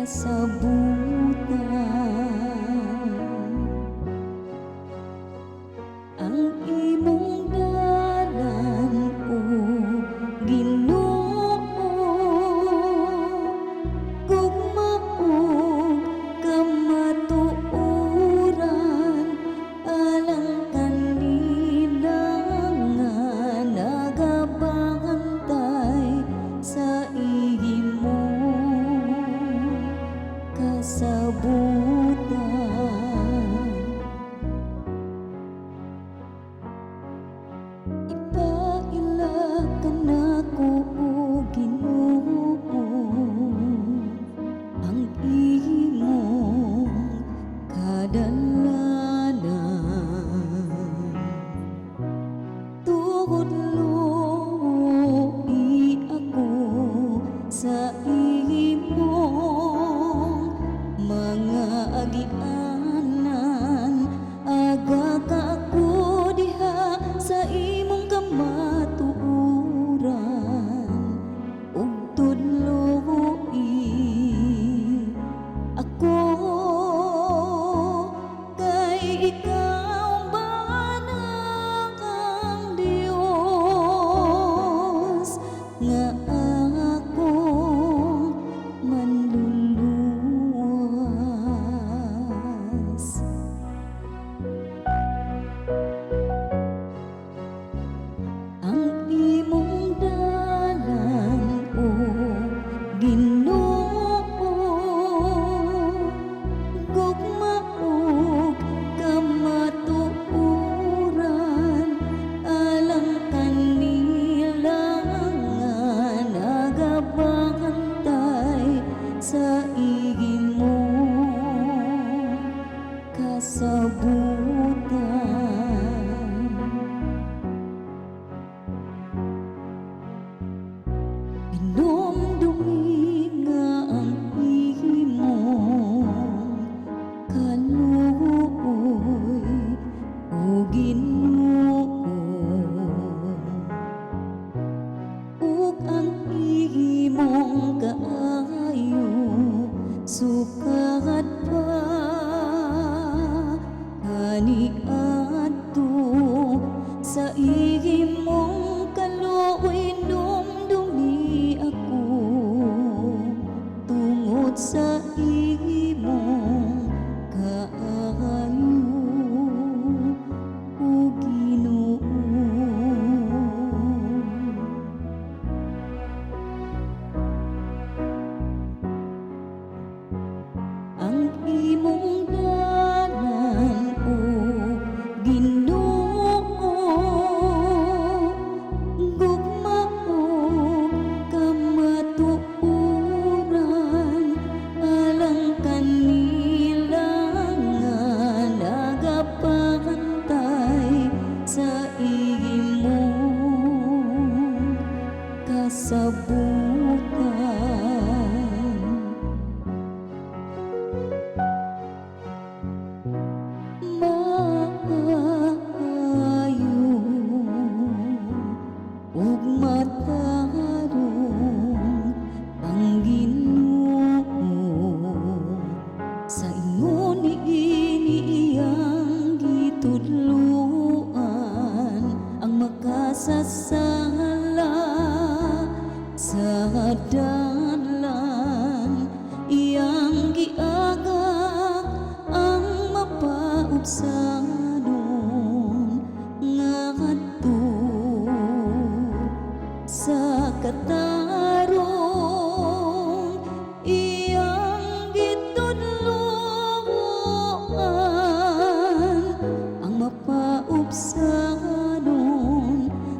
kasabutan. Ang imong dalan o Ginoo, gugma og kamatuoran, alang kanila nga nagabantay sa imong kasabutan. Ipaila ka nako, o Ginoo, ang imong kadalanan. Tungod luoy ako sa imong mga agianan, aga ka ako diha sa imong kamatuoran. Ug tudloy ako kay ikaw banakang Dios nga akong manluluwas. Ang imong dalan, o Ginoo, gugma og kamatuoran, alang kanila nga nagabantay sa imong kasabutan. Inomdumi nga ang imong kaluoy, o Ginoo, ug ang imong kaayo sukat pa kaniadto sa imong kaluoy. Numdumi ako tungod sa imong kaayo, o Ginoo. Ang imong dalan, o Ginoo, gugma og kamatuoran, alang kanila nga nagapantay sa imong kasabutan. Maayo ug matarong ang Ginoo sa ingon niini iyang gitudloan, ang makasasala sa dalan iyang giagak, ang mapaubsanon ngadto sa katarong iyang gitudloan, ang mapaubsanon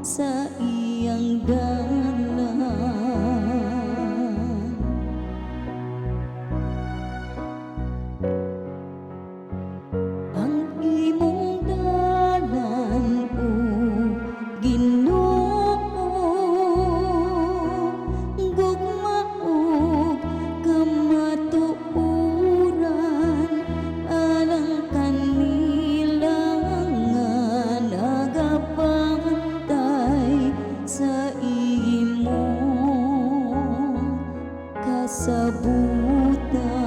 sa iyang dalan. Ang ta